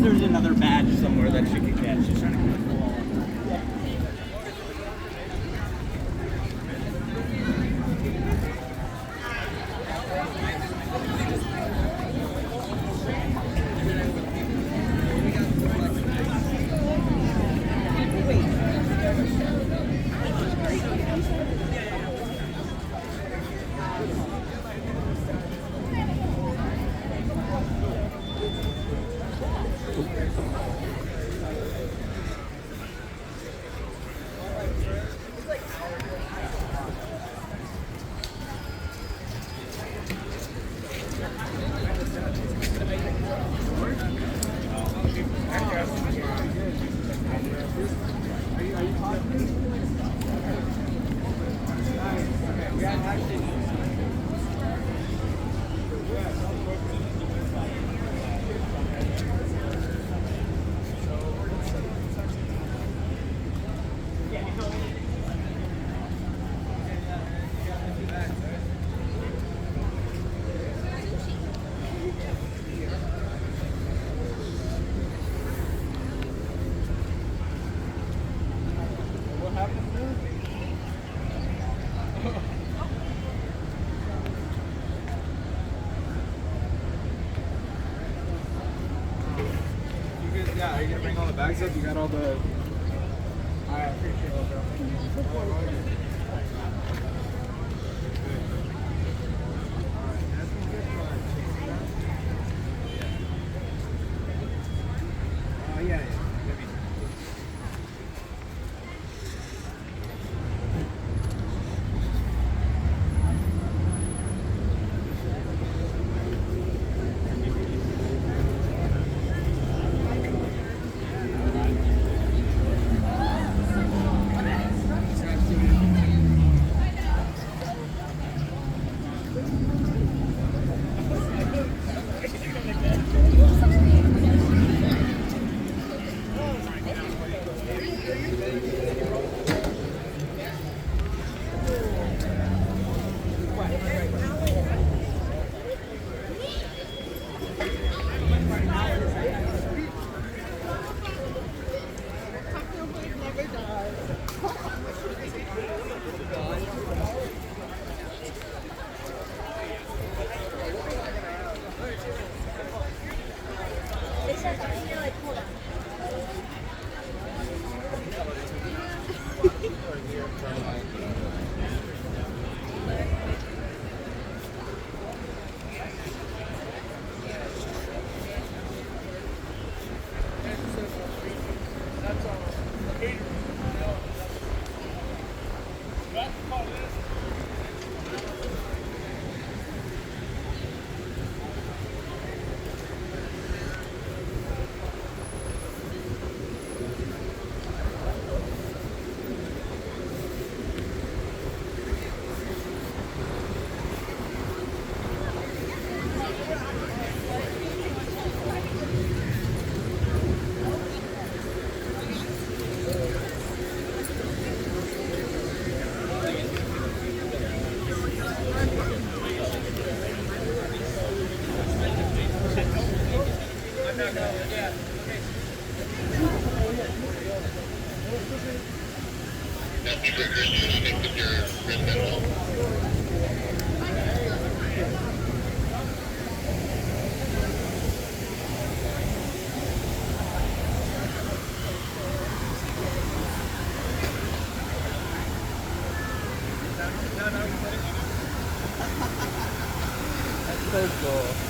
there's another badge somewhere that she could get. She's trying to get full on. Yeah, are you gonna bring all the bags up? You got all the. I appreciate it, bro. Yeah. So cool.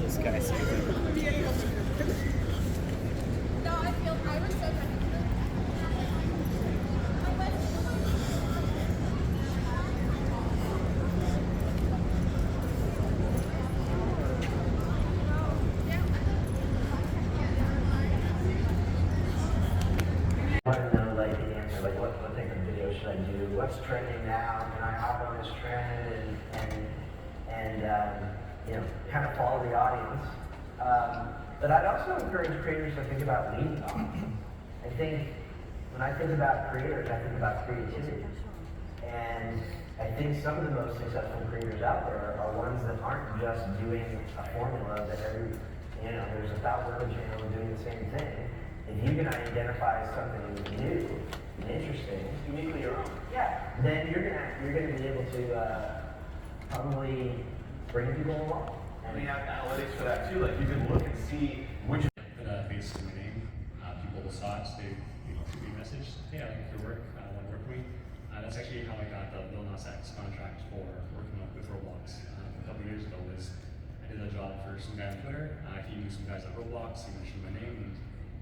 this guy say? No, I was so I want to know, like, the answer, like, what type of video should I do? What's trending now? Can I hop on this trend and you know, kind of follow the audience? But I'd also encourage creators to think about leading on. I think when I think about creators, I think about creativity. And I think some of the most successful creators out there are ones that aren't just doing a formula that you know, there's 1,000 other channels doing the same thing. If you can identify something new and interesting, uniquely your own, yeah, then you're gonna be able to probably bring people along. And we have analytics for that too. Like you can look and see which face to my name. People saw it, they shoot me a message. Hey, I like your work. I want to work with me. That's actually how I got the Lil Nas X contract for working with Roblox a couple years ago. I did a job for some guy on Twitter. He knew some guys at Roblox. He mentioned my name, and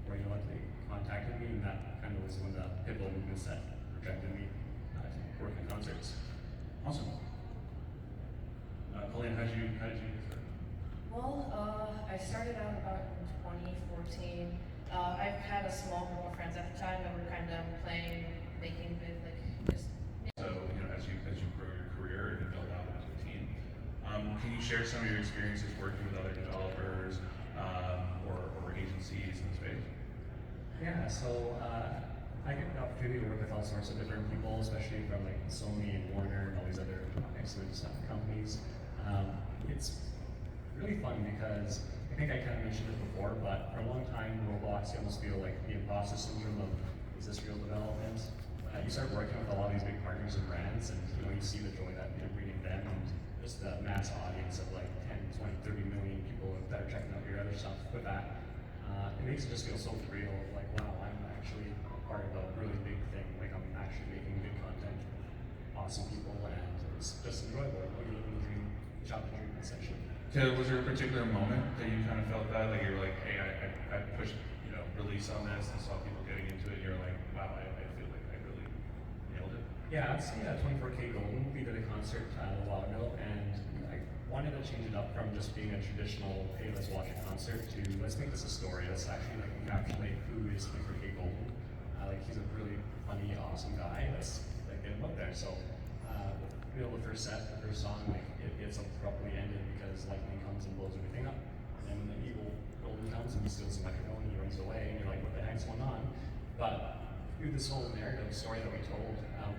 they contacted me, and that kind of was when the pivotal movement set rejected me to work in concerts. awesome. Colleen, how did you get started? Well, I started out about in 2014. I've had a small group of friends at the time that were kind of playing, making just. So, you know, as you grow your career and you build out into a team, can you share some of your experiences working with other developers or agencies in the space? Yeah, so I get the opportunity to work with all sorts of different people, especially from like Sony and Warner and all these other excellent companies. It's really fun because I think I kind of mentioned it before, but for a long time, Roblox, you almost feel like the imposter syndrome of, is this real development? You start working with a lot of these big partners and brands, and you see the joy that you're bringing them, and just the mass audience of like 10, 20, 30 million people that are checking out your other stuff with that. It makes it just feel so real, like, wow, I'm actually part of a really big thing, like I'm actually making good content, awesome people, and it's just enjoyable, like you're living the dream, job the dream, essentially. So was there a particular moment that you kind of felt that, like you were like, hey, I pushed, release on this and saw people getting into it, and you're like, wow, I feel like I really nailed it? Yeah, I'd say 24K Golden. We did a concert a while ago, and I wanted to change it up from just being a traditional, hey, let's watch a concert, to let's make this a story. Let's actually like encapsulate who is 24K Golden. He's a really funny, awesome guy. Let's like get him up there. So, the first set, the first song, like it gets abruptly ended because lightning comes and blows everything up. And then the evil Golden comes and he steals the microphone and he runs away, and you're like, what the heck's going on? But through this whole narrative story that we told,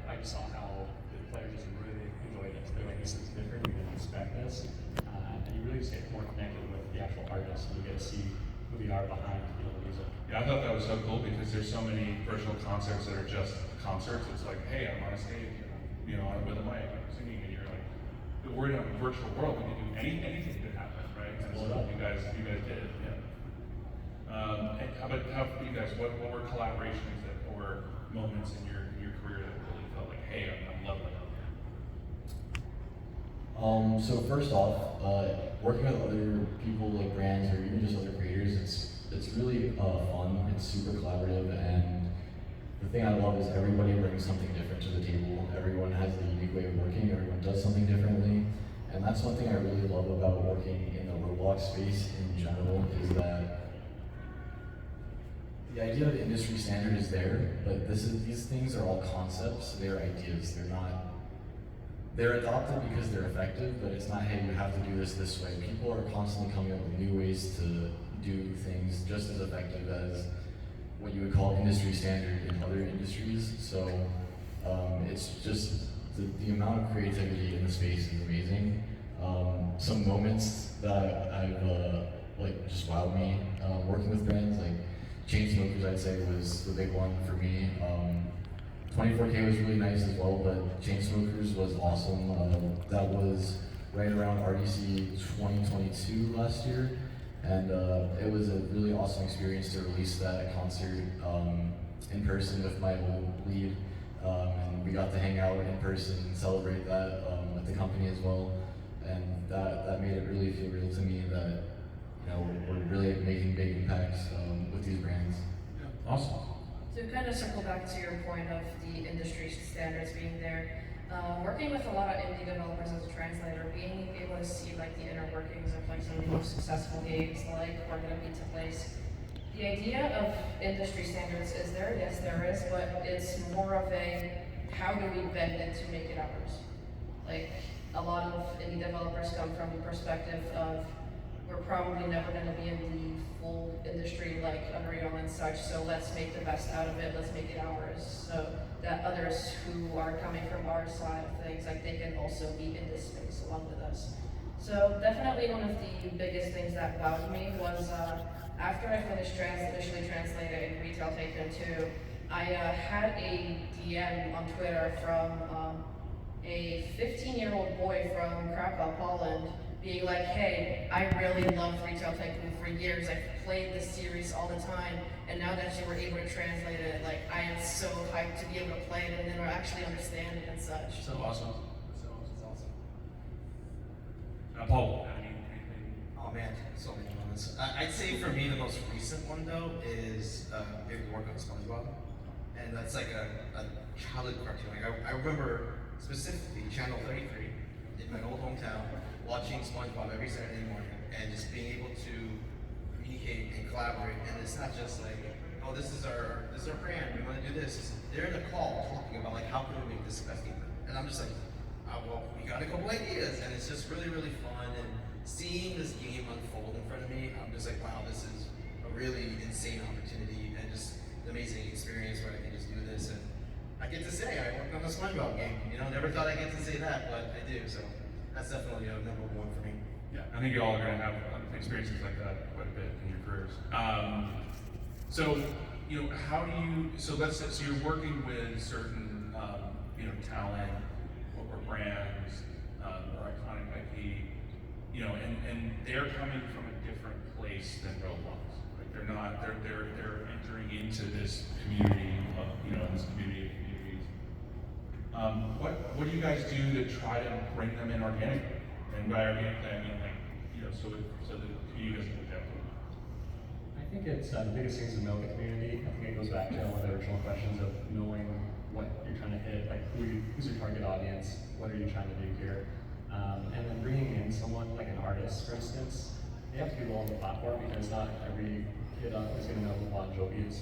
I just saw how the players just really enjoyed it. They're like, this is different, we didn't expect this. And you really just get more connected with the actual artist, and you get to see who they are behind the music. Yeah, I thought that was so cool because there's so many virtual concerts that are just concerts. It's like, hey, I'm on a stage, with a mic, I'm singing, and you're like, we're in a virtual world. We can do anything could happen, right? And so you guys did it. Yeah. How for you guys? What were collaborations or moments in your career that really felt like, hey, I'm loving it? So first off, working with other people like brands or even just other creators, it's really fun. It's super collaborative, and the thing I love is everybody brings something different to the table. Everyone has a unique way of working. Everyone does something differently, and that's one thing I really love about working in the Roblox space in general is that the idea of the industry standard is there, but these things are all concepts. They're ideas. They're adopted because they're effective, but it's not, hey, you have to do this way. People are constantly coming up with new ways to do things just as effective as what you would call industry standard in other industries. So it's just the amount of creativity in the space is amazing. Some moments that I've just wowed me working with brands like Chainsmokers, I'd say, was the big one for me. 24K was really nice as well, but Chainsmokers was awesome. That was right around RDC 2022 last year, and it was a really awesome experience to release that concert in person with my old lead, and we got to hang out in person and celebrate that with the company as well, and that made it really feel real to me that we're really making big impacts with these brands. Yeah, awesome. To kind of circle back to your point of the industry standards being there, working with a lot of indie developers as a translator, being able to see like the inner workings of like some of the most successful games like We're Gonna Beat to Place. The idea of industry standards is there, yes there is, but it's more of a how do we bend it to make it ours? Like a lot of indie developers come from the perspective of we're probably never going to be in the full industry like Unreal and such, so let's make the best out of it, let's make it ours, so that others who are coming from our side of things, like they can also be in this space along with us. So definitely one of the biggest things that wowed me was after I finished initially translating Retail Tycoon 2, I had a DM on Twitter from a 15-year-old boy from Krakow, Poland, being like, hey, I really loved Retail Tycoon for years. I've played this series all the time, and now that you were able to translate it, like, I am so hyped to be able to play it and then actually understand it and such. So awesome. That's awesome. Paul, anything? Oh man, so many moments. I'd say for me the most recent one though is maybe work on SpongeBob, and that's like a childhood cartoon. Like I remember specifically Channel 33 in my old hometown watching SpongeBob every Saturday morning and just being able to communicate and collaborate. And it's not just like, oh, this is our brand, we want to do this. They're in a call talking about like how can we make this best game. And I'm just like, well, we got a couple ideas, and it's just really, really fun. And seeing this game unfold in front of me, I'm just like, wow, this is a really insane opportunity and just an amazing experience where I can just do this. And I get to say I worked on a SpongeBob game. You know, never thought I'd get to say that, but I do. So that's definitely a number one for me. Yeah, I think you all are going to have experiences like that quite a bit in your careers. So, you know, how do you? So you're working with certain, you know, talent or brands or iconic IP, you know, and they're coming from a different place than Roblox. Right? They're not. They're entering into this community of, you know, this community of communities. What do you guys do to try to bring them in organically? And by organically, I mean like, you know, so the community doesn't look out. I think it's the biggest thing is to know the community. I think it goes back to one of the original questions of knowing what you're trying to hit, like who's your target audience, what are you trying to do here, and then bringing in someone like an artist, for instance. They have to be well on the platform because not every kid is going to know who Bon Jovi is.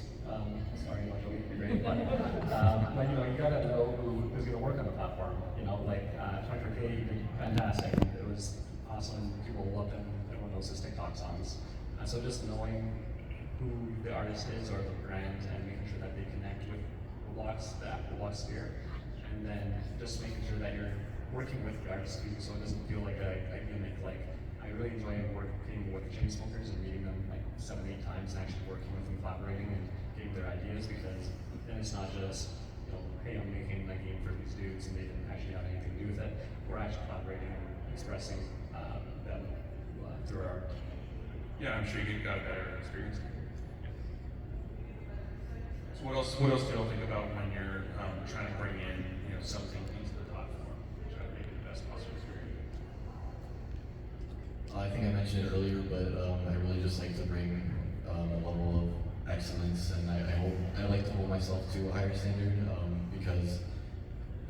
Sorry, Bon Jovi would be great, but you know, you gotta know who's going to work on the platform. You know, like 24K, you did fantastic. It was awesome. People loved him. Everyone knows his TikTok songs. So just knowing who the artist is or the brand and making sure that they connect with Roblox, the Roblox sphere, and then just making sure that you're working with the artist too, so it doesn't feel like a gimmick. Like I really enjoy working with Chainsmokers and meeting them like 7-8 times and actually working with them, collaborating and getting their ideas, because then it's not just, you know, hey, I'm making a game for these dudes and they didn't actually have anything to do with it. We're actually collaborating and expressing them through our art. Yeah, I'm sure you got a better experience. So what else do you all think about when you're trying to bring in, you know, something into the platform, try to make it the best possible experience? I think I mentioned it earlier, but I really just like to bring a level of excellence, and I like to hold myself to a higher standard, because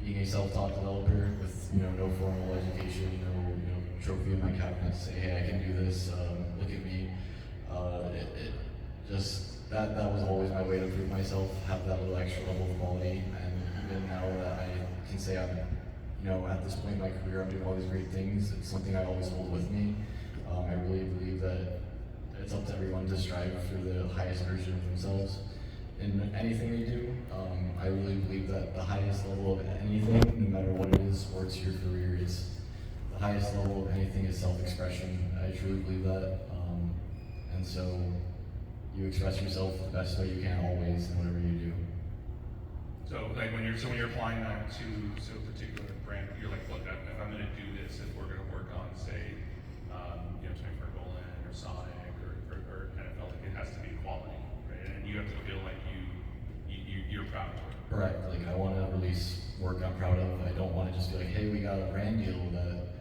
being a self-taught developer with, you know, no formal education, no, you know, trophy in my cabinet to say, hey, I can do this, look at me. That was always my way to prove myself, have that little extra level of quality. And even now that I can say I'm, you know, at this point in my career, I'm doing all these great things, it's something I always hold with me. I really believe that it's up to everyone to strive for the highest version of themselves in anything they do. I really believe that the highest level of anything, no matter what it is, sports, your career, it's the highest level of anything is self-expression. I truly believe that. And so you express yourself the best way you can always in whatever you do. So like when you're applying that to a particular brand, you're like, look, if I'm going to do this, if we're going to work on, say, you know, 24 Golden or Sonic or NFL, like it has to be quality, right? And you have to feel like you're proud of it. Correct. Like I want to release work I'm proud of. I don't want to just be like, hey, we got a brand deal that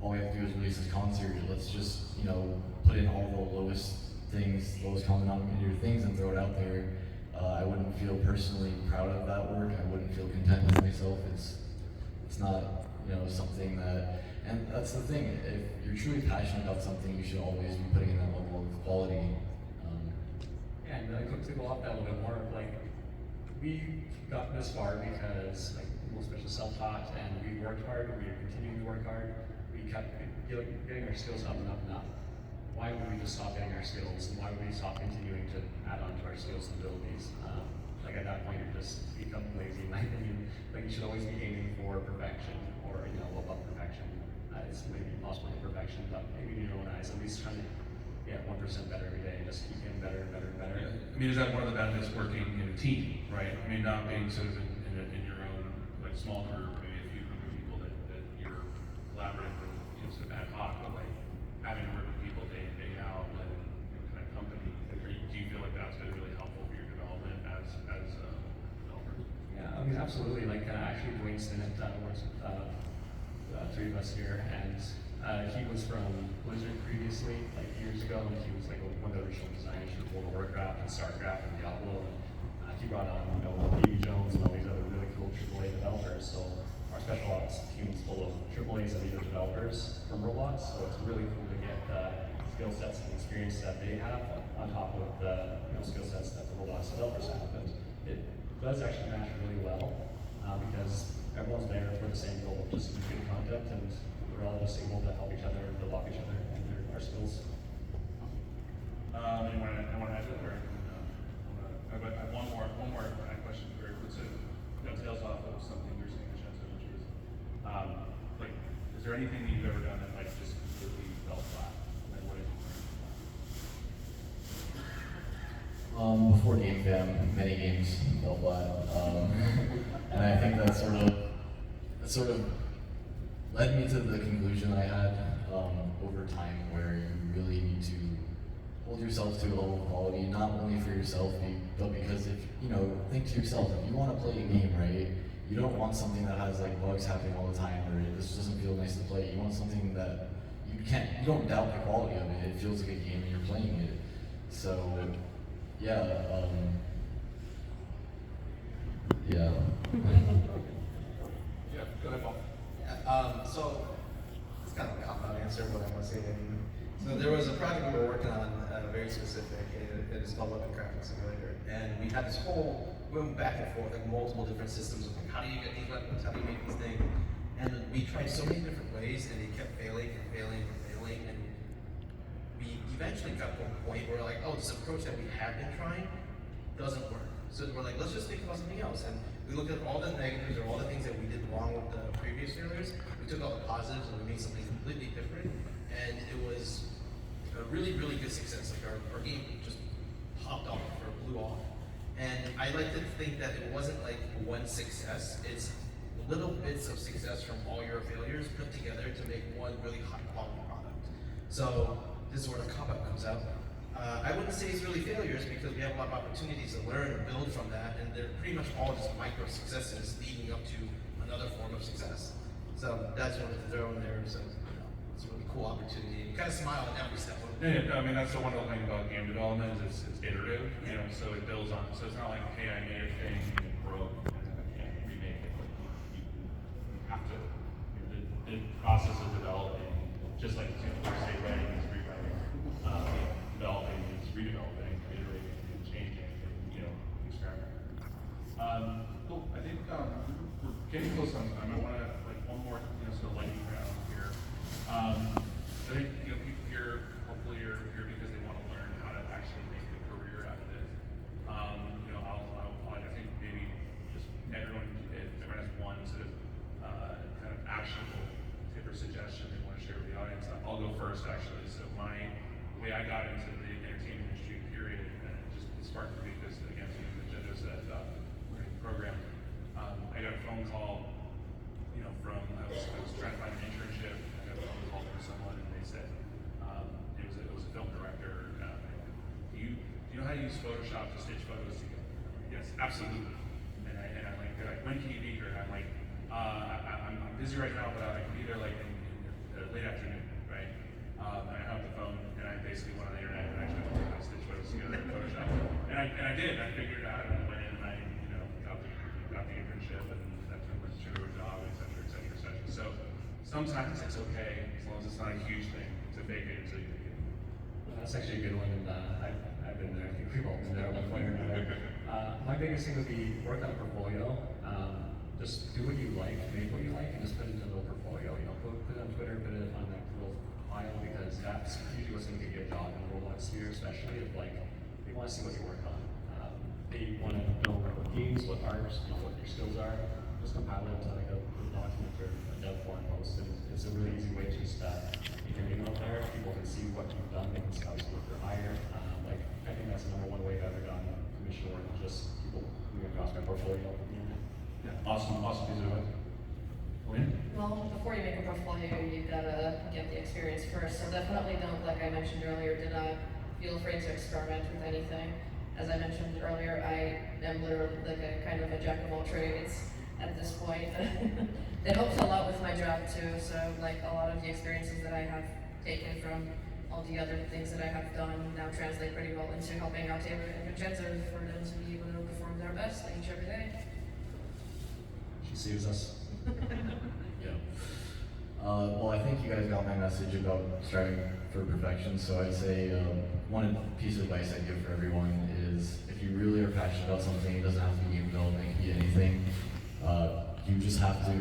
all we have to do is release this concert. Let's just, you know, put in all the lowest things, lowest common denominator things and throw it out there. I wouldn't feel personally proud of that work. I wouldn't feel content with myself. It's not, you know, something that, and that's the thing. If you're truly passionate about something, you should always be putting in that level of quality. And to go off that a little bit more, like we got this far because like most especially self-taught, and we worked hard. We are continuing to work hard. We kept getting our skills up and up and up. Why would we just stop getting our skills, and why would we stop continuing to add on to our skills and abilities? Like at that point, you're just become lazy, in my opinion. Like you should always be aiming for perfection, or you know, above perfection. It's maybe possibly perfection, but maybe in your own eyes, at least trying to get 1% better every day, just keep getting better and better and better. Yeah. I mean, is that one of the benefits working in a team, right? I mean, not being sort of in your own like small group, maybe a few group of people that you're collaborating with, you know, sort of ad hoc, but like having to work with people day in, day out, and you know, kind of company. Do you feel like that's been really helpful for your development as a developer? Yeah, I mean, absolutely. Like actually, Dwayne Stinnett works with three of us here, and he was from Blizzard previously, like years ago, and he was like one of the original designers for World of Warcraft and StarCraft and Diablo. And he brought on, you know, Davy Jones and all these other really cool AAA developers. So our special ops team is full of AAAs and either developers from Roblox. So it's really cool to get skill sets and experience that they have on top of the skill sets that the Roblox developers have. And it does actually match really well because everyone's there for the same goal, just good content, and we're all just able to help each other and develop each other and our skills. Anyone add to that? Or, I have one more question very quick. So dovetails off of something you're saying, Vincenzo, which is like, is there anything that you've ever done that like just completely fell flat? Like, what did you learn? Before Game Jam, many games fell flat, and I think that sort of led me to the conclusion I had over time, where you really need to hold yourself to a level of quality, not only for yourself, but because if, you know, think to yourself, if you want to play a game, right, you don't want something that has like bugs happening all the time, or it just doesn't feel nice to play. You want something that you don't doubt the quality of it. It feels like a game and you're playing it. So, yeah, yeah. Yeah, go ahead, Paul. So it's kind of a cop-out answer, but I'm gonna say it anyway. So there was a project we were working on, very specific. It is called Weapon Crafting Simulator, and we had this whole, we went back and forth, like multiple different systems of like, how do you get these weapons? How do you make these things? And we tried so many different ways, and they kept failing and failing and failing, and we eventually got to a point where like, oh, this approach that we had been trying doesn't work. So we're like, let's just think about something else. And we looked at all the negatives or all the things that we did wrong with the previous failures. We took all the positives and we made something completely different. And it was a really, really good success. Like our game just popped off or blew off. And I like to think that it wasn't like one success. It's little bits of success from all your failures put together to make one really high quality product. So this is where the cop-out comes out. I wouldn't say it's really failures because we have a lot of opportunities to learn and build from that, and they're pretty much all just micro successes leading up to another form of success. So that's what to throw in there. So it's a really cool opportunity. You kind of smile at every step. Yeah, I mean that's the wonderful thing about game development is it's iterative, you know, so it builds on. So it's not like, hey, I made a thing and it broke and then I can't remake it. Like you have to. The process of developing, just like say writing is rewriting, developing is redeveloping, iterating and changing, and, you know, experimenting. Cool. I think we're getting close on time. I want to like one more, you know, sort of lightning round here. I think, you know, people here hopefully are here because they want to learn how to actually make a career out of it. You know, I think maybe just everyone has one sort of kind of actionable tip or suggestion they want to share with the audience. I'll go first actually. So the way I got into the entertainment industry period, and it just sparked me because again, Vincenzo said program. I got a phone call, you know, from I was trying to find an internship. I got a phone call from someone, and they said it was a film director. Do you know how to use Photoshop to stitch photos together? Yes, absolutely. And I'm like, they're like, when can you be here? And I'm like, I'm busy right now, but I can be there like in late afternoon, right? And I have the phone, and I basically went on the internet and actually looked at how to stitch photos together in Photoshop. And I did. I figured it out, and I went in and I, got the internship, and that turned into a job, et cetera, et cetera, et cetera. So sometimes it's okay as long as it's not a huge thing to fake it until you make it. That's actually a good one, and I've been there. I think we've all been there at one point or another. My biggest thing would be work on a portfolio. Just do what you like, make what you like, and just put it into a little portfolio. Put it on Twitter, put it on that little file, because that's usually what's going to get you a job in the Roblox sphere, especially if they want to see what you work on. They want to know what games, what art, what your skills are. Just compile it into a document or a dev forum post, and it's a really easy way to just get your name out there. People can see what you've done, they can scout you if they're hired. I think that's the #1 way I've ever gotten commission work, just people coming across my portfolio. Yeah, awesome piece of advice. Well, before you make a portfolio, you've got to get the experience first. So definitely don't, like I mentioned earlier, do not feel afraid to experiment with anything. As I mentioned earlier, I am literally like a kind of a jack of all trades at this point. It helps a lot with my job too. So like a lot of the experiences that I have taken from all the other things that I have done now translate pretty well into helping out Taylor and Vincenzo for them to be able to perform their best each every day. She saves us. Yeah. Well, I think you guys got my message about striving for perfection. So I'd say one piece of advice I give for everyone is if you really are passionate about something, it doesn't have to be game development, it can be anything. You just have to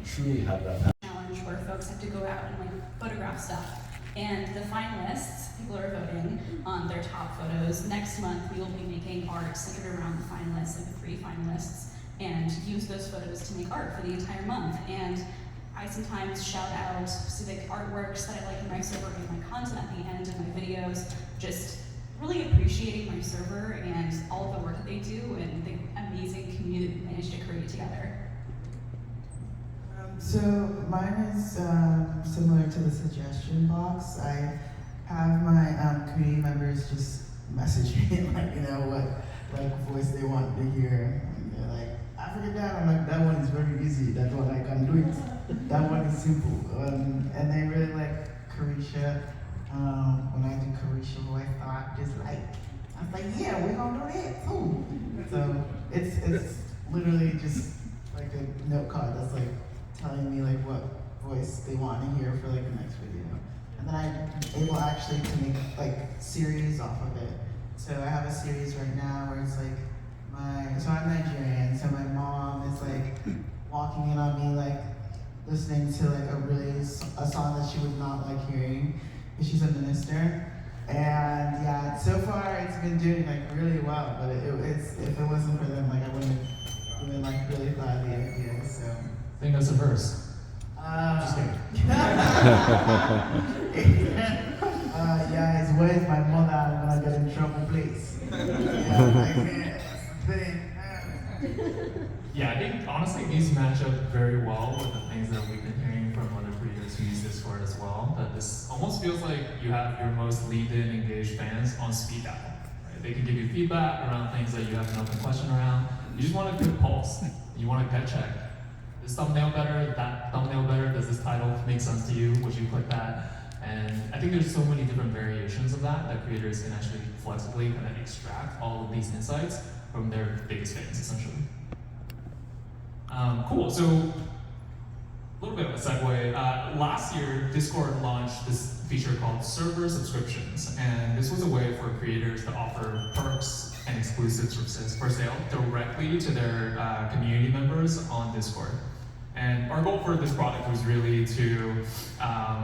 truly have that passion. Challenge where folks have to go out and photograph stuff. And the finalists, people are voting on their top photos. Next month, we will be making art centered around the finalists, the 3 finalists, and use those photos to make art for the entire month. And I sometimes shout out specific artworks that I like in my server and my content at the end of my videos, just really appreciating my server and all of the work that they do and the amazing community we managed to create together. So mine is similar to the suggestion box. I have my community members just message me what voice they want to hear. And they're like, African Dad, I'm like, that one is very easy. That one I can do it. That one is simple. And they really like Carisha. When I do Carisha voice, I was like, yeah, we're gonna do that too. So it's literally just like a note card that's like telling me what voice they want to hear for the next video. And then I'm able actually to make series off of it. So I have a series right now where it's so I'm Nigerian, so my mom is walking in on me listening to a song that she would not like hearing, because she's a minister. And yeah, so far it's been doing really well, but if it wasn't for them, I wouldn't have even really thought of the idea. So I think that's a verse. Just kidding. Guys, where's my mother? I'm gonna get in trouble, please. Yeah, I think honestly these match up very well with the things that we've been hearing from other creators who use Discord as well. That this almost feels like you have your most lead-in, engaged fans on speed dial. Right? They can give you feedback around things that you have an open question around. You just want a good pulse. You want a gut check. This thumbnail better? That thumbnail better? Does this title make sense to you? Would you click that? And I think there's so many different variations of that creators can actually flexibly kind of extract all of these insights from their biggest fans, essentially. Cool, so a little bit of a segue. Last year, Discord launched this feature called server subscriptions, and this was a way for creators to offer perks and exclusive services for sale directly to their community members on Discord. And our goal for this product was really to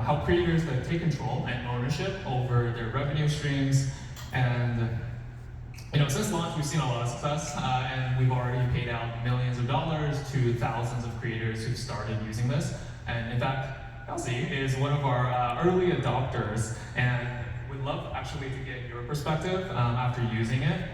help creators that take control and ownership over their revenue streams. And since launch, we've seen a lot of success, and we've already paid out millions of dollars to thousands of creators who've started using this. And in fact, Kelsey is one of our early adopters, and would love actually to get your perspective after using it.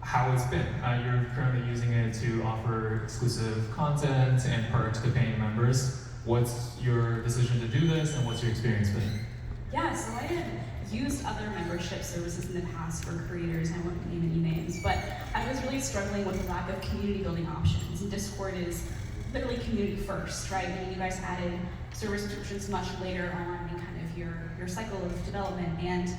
How it's been. You're currently using it to offer exclusive content and perks to paying members. What's your decision to do this, and what's your experience been? Yeah, so I had used other membership services in the past for creators, and I won't name any names, but I was really struggling with the lack of community building options. And Discord is literally community first, right? And you guys added server subscriptions much later on in kind of your cycle of development. And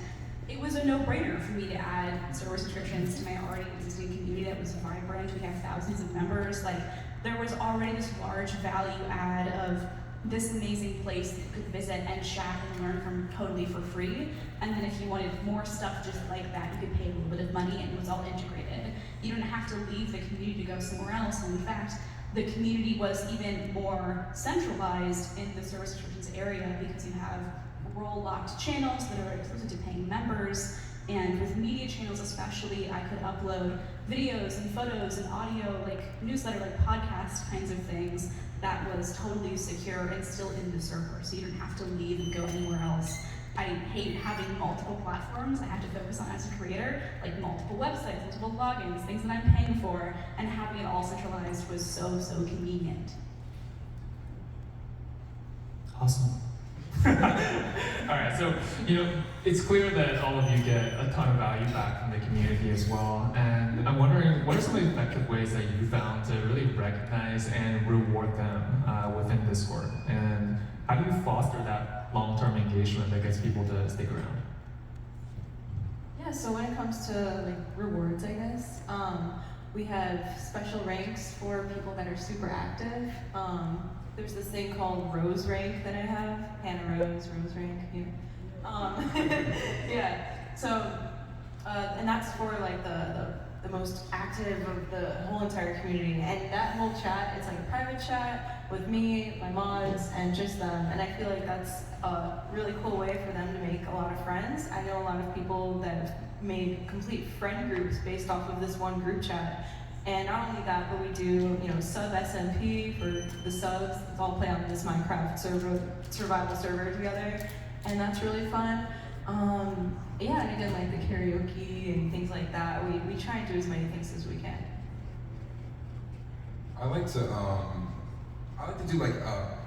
it was a no-brainer for me to add server subscriptions to my already existing community that was vibrant. We have thousands of members. Like, there was already this large value add of this amazing place that you could visit and chat and learn from totally for free. And then if you wanted more stuff just like that, you could pay a little bit of money and it was all integrated. You didn't have to leave the community to go somewhere else. And in fact, the community was even more centralized in the server subscriptions area because you have role-locked channels that are exclusive to paying members. And with media channels especially, I could upload videos and photos and audio, like newsletter, like podcast kinds of things that was totally secure and still in the server. So you didn't have to leave and go anywhere else. I hate having multiple platforms I have to focus on as a creator, like multiple websites, multiple logins, things that I'm paying for, and having it all centralized was so convenient. Awesome. All right, so it's clear that all of you get a ton of value back from the community as well, and I'm wondering, what are some effective ways that you found to really recognize and reward them within Discord, and how do you foster that long-term engagement that gets people to stick around? Yeah, so when it comes to like rewards, I guess, we have special ranks for people that are super active. There's this thing called Rose Rank that I have, Hannah Rose Rank. Yeah. So, and that's for like the most active of the whole entire community. And that whole chat, it's like a private chat with me, my mods, and just them. And I feel like that's a really cool way for them to make a lot of friends. I know a lot of people that have made complete friend groups based off of this one group chat. And not only that, but we do, sub SMP for the subs. It's all play on this Minecraft survival server together, and that's really fun. Yeah, and again, like the karaoke and things like that. We try and do as many things as we can. I like to do like a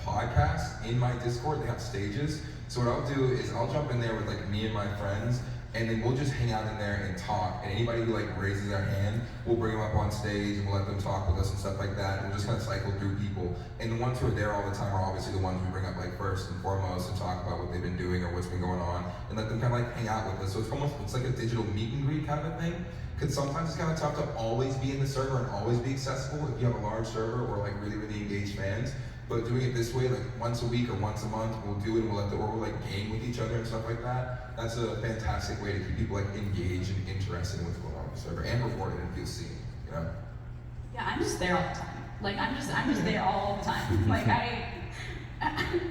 podcast in my Discord. They have stages. So what I'll do is I'll jump in there with like me and my friends, and then we'll just hang out in there and talk. And anybody who like raises their hand, we'll bring them up on stage and we'll let them talk with us and stuff like that. And we'll just kind of cycle through people. And the ones who are there all the time are obviously the ones we bring up like first and foremost and talk about what they've been doing or what's been going on, and let them kind of like hang out with us. So it's like a digital meet and greet kind of a thing. Because sometimes it's kind of tough to always be in the server and always be accessible if you have a large server or like really engaged fans. But doing it this way, like once a week or once a month, we'll do it and we'll like game with each other and stuff like that. That's a fantastic way to keep people like engaged and interested in what's going on the server and rewarded and feel seen, Yeah, I'm just there all the time. Like I'm just there all the time. Like I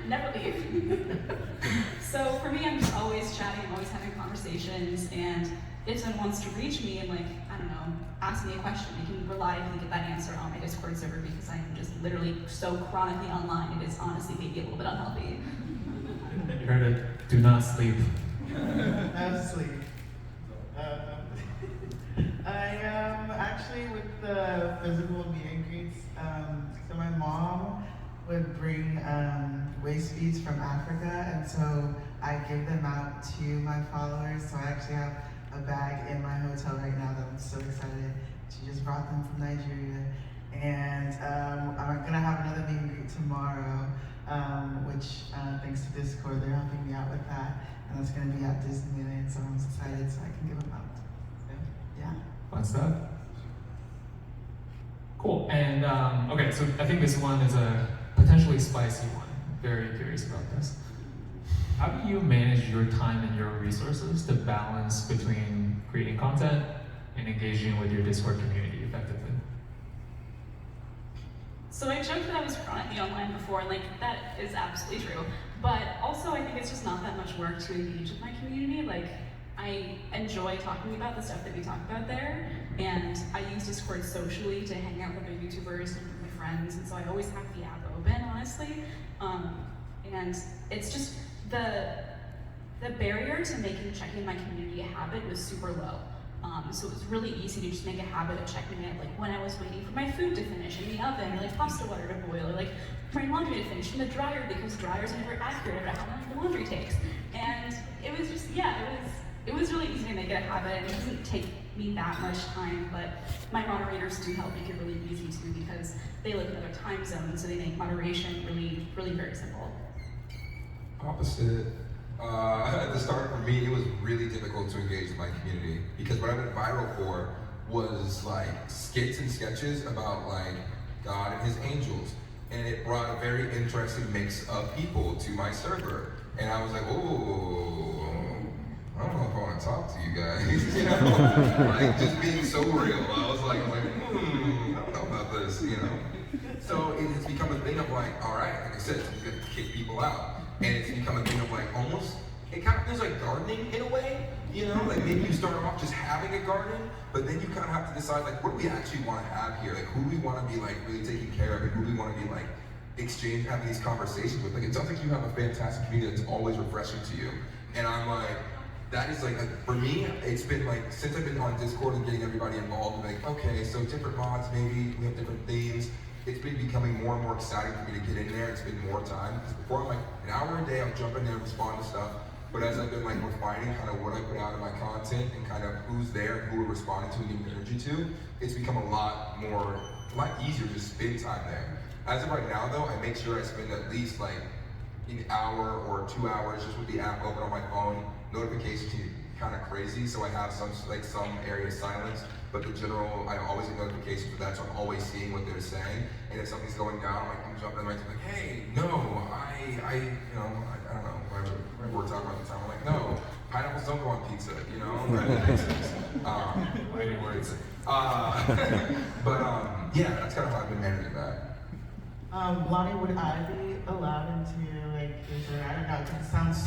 never leave. So for me, I'm just always chatting, I'm always having conversations, and if someone wants to reach me and like, I don't know, ask me a question, I can reliably get that answer on my Discord server because I'm just literally so chronically online, it is honestly maybe a little bit unhealthy. You heard it, do not sleep. Not sleep. I actually with the physical meet and greets, so my mom would bring waist beads from Africa, and so I give them out to my followers. So I actually have a bag in my hotel right now that I'm so excited. She just brought them from Nigeria. And I'm gonna have another meet and greet tomorrow, which thanks to Discord, they're helping me out with that. And that's gonna be at Disneyland, so I'm excited so I can give them out. So, yeah. Fun stuff. Cool, and okay, so I think this one is a potentially spicy one. Very curious about this. How do you manage your time and your resources to balance between creating content and engaging with your Discord community effectively? So I joked that I was chronically online before, and like that is absolutely true. But also I think it's just not that much work to engage with my community. Like I enjoy talking about the stuff that we talk about there, and I use Discord socially to hang out with other YouTubers and with my friends, and so I always have the app open, honestly. And it's just the barrier to checking my community a habit was super low. So it was really easy to just make a habit of checking it, like when I was waiting for my food to finish in the oven, or like pasta water to boil, or like my laundry to finish in the dryer, because dryers are never accurate about how long the laundry takes. And it was just, yeah, it was really easy to make it a habit, and it doesn't take me that much time, but my moderators do help make it really easy too because they live in other time zones, so they make moderation really, really very simple. Opposite. At the start, for me, it was really difficult to engage with my community because what I went viral for was like skits and sketches about like God and his angels. And it brought a very interesting mix of people to my server. And I was like, oh, I don't know if I want to talk to you guys, you know? Like just being so real. I was like, I don't know about this, you know? So it has become a thing of like, all right, like I said, I'm gonna kick people out. And it's become a thing of like almost, it kind of feels like gardening in a way, you know? Like maybe you start off just having a garden, but then you kind of have to decide like, what do we actually want to have here? Like who do we want to be like really taking care of and who do we want to be like having these conversations with? Like it sounds like you have a fantastic community that's always refreshing to you. And I'm like, that is like for me, it's been like, since I've been on Discord and getting everybody involved, like, okay, so different mods, maybe we have different themes. It's been becoming more and more exciting for me to get in there. It's been more time. Because before I'm like, an hour a day, I'll jump in there and respond to stuff. But as I've been like refining kind of what I put out in my content and kind of who's there and who we're responding to and giving energy to, it's become a lot easier to spend time there. As of right now though, I make sure I spend at least like an hour or 2 hours just with the app open on my phone. Notifications can be kind of crazy, so I have some areas silenced, but the general, I always get notifications for that, so I'm always seeing what they're saying. And if something's going down, I'm jumping in right to like, hey, no, I don't know, whatever we're talking about at the time. I'm like, no, pineapples don't go on pizza, you know? Any words. Yeah, that's kind of how I've been managing that. Lonnie, would I be allowed into like user? I don't know, because it sounds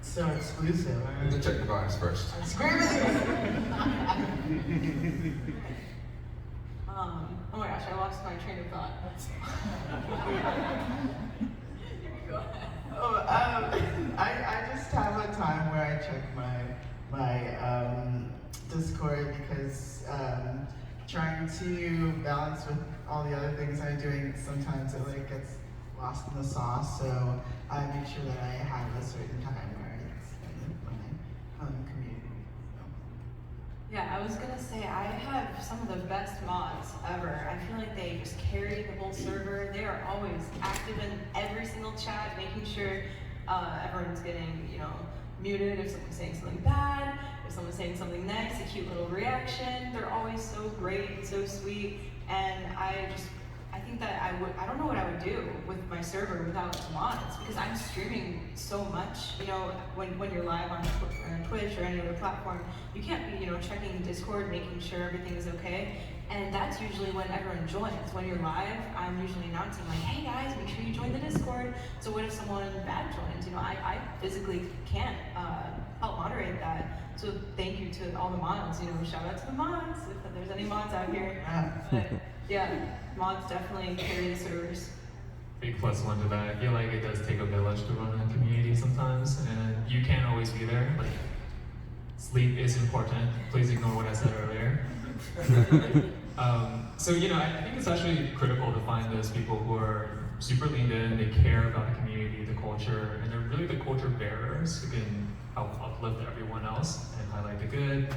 so exclusive. I need to check the vibes first. Oh my gosh, I lost my train of thought. I just have a time where I check my Discord because trying to balance with all the other things I'm doing, sometimes it like gets lost in the sauce. So I make sure that I have a certain time where I spend with my community. So. Yeah, I was gonna say, I have some of the best mods ever. I feel like they just carry the whole server. They are always active in every single chat, making sure everyone's getting, muted if someone's saying something bad, if someone's saying something nice, a cute little reaction. They're always so great and so sweet. And I think that I don't know what I would do with my server without mods, because I'm streaming so much. When you're live on Twitch or any other platform, you can't be, checking Discord, making sure everything is okay. And that's usually when everyone joins. When you're live, I'm usually announcing like, hey guys, make sure you join the Discord. So what if someone bad joins? I physically can't help moderate that. So thank you to all the mods. Shout out to the mods if there's any mods out here. But yeah, mods definitely carry the servers. Big plus one to that. I feel like it does take a village to run a community sometimes, and you can't always be there. Like, sleep is important. Please ignore what I said earlier. So I think it's actually critical to find those people who are super leaned in, they care about the community, the culture, and they're really the culture bearers who can help uplift everyone else and highlight the good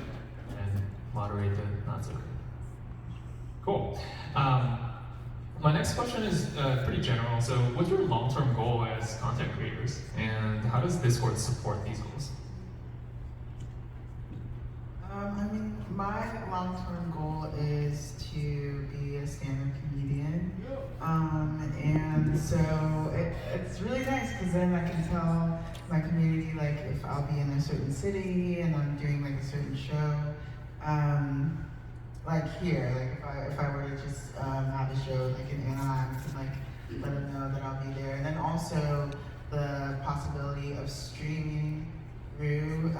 and moderate the not so good. Cool. My next question is pretty general. So what's your long-term goal as content creators, and how does Discord support these goals? My long-term goal is to be a stand-up comedian. And so it's really nice because then I can tell my community like if I'll be in a certain city and I'm doing like a certain show. Like here, like if I were to just have a show like in Anaheim, I can like let them know that I'll be there. And then also the possibility of streaming through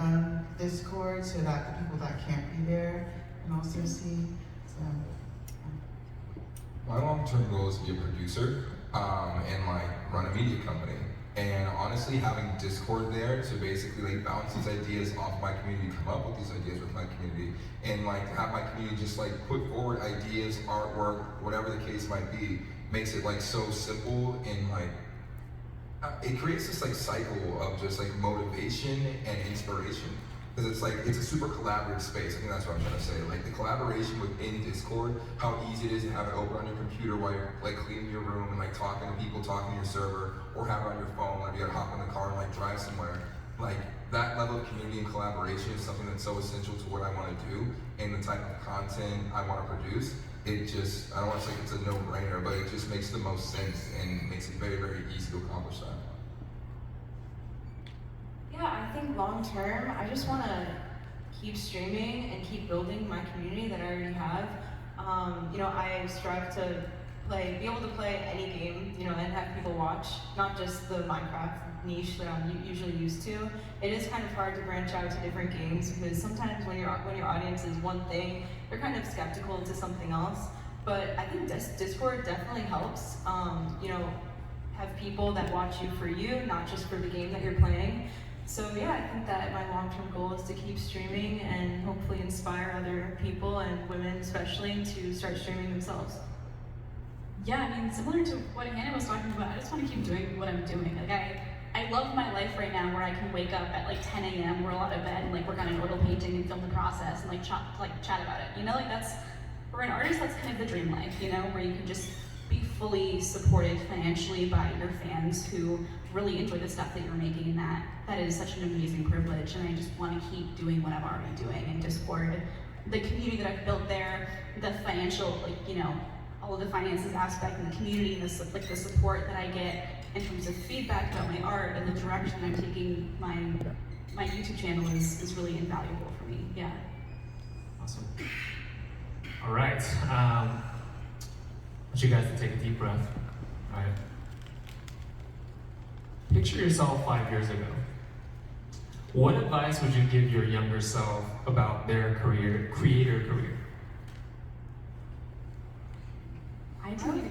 Discord so that the people that can't be there can also see. So, my long-term goal is to be a producer and like run a media company. And honestly, having Discord there to basically like bounce these ideas off my community, come up with these ideas with my community, and like have my community just like put forward ideas, artwork, whatever the case might be, makes it like so simple and like it creates this like cycle of just like motivation and inspiration. Because it's like, it's a super collaborative space. I think that's what I'm trying to say. Like the collaboration within Discord, how easy it is to have it open on your computer while you're like cleaning your room and like talking to people, talking to your server, or have it on your phone, like you gotta hop in the car and like drive somewhere. Like that level of community and collaboration is something that's so essential to what I want to do and the type of content I want to produce. It just, I don't want to say it's a no-brainer, but it just makes the most sense and makes it very, very easy to accomplish that. Yeah, I think long term, I just want to keep streaming and keep building my community that I already have. You know, I strive to be able to play any game, you know, and have people watch, not just the Minecraft niche that I'm usually used to. It is kind of hard to branch out to different games because sometimes when your audience is one thing, they're kind of skeptical to something else. But I think Discord definitely helps. You know, have people that watch you for you, not just for the game that you're playing. So yeah, I think that my long-term goal is to keep streaming and hopefully inspire other people and women especially to start streaming themselves. Yeah, I mean, similar to what Hannah was talking about, I just want to keep doing what I'm doing. Like I love my life right now where I can wake up at like 10 a.m., roll out of bed and like work on an oil painting and film the process and like chat about it. You know, like that's, for an artist, that's kind of the dream life, you know, where you can just be fully supported financially by your fans who really enjoy the stuff that you're making, and that is such an amazing privilege. And I just want to keep doing what I'm already doing in Discord. The community that I've built there, the financial, like, you know, all of the finances aspect and the community and the support that I get in terms of feedback about my art and the direction I'm taking my YouTube channel is really invaluable for me. Yeah. Awesome. All right. I want you guys to take a deep breath. All right. Picture yourself 5 years ago. What advice would you give your younger self about their creator career? I do.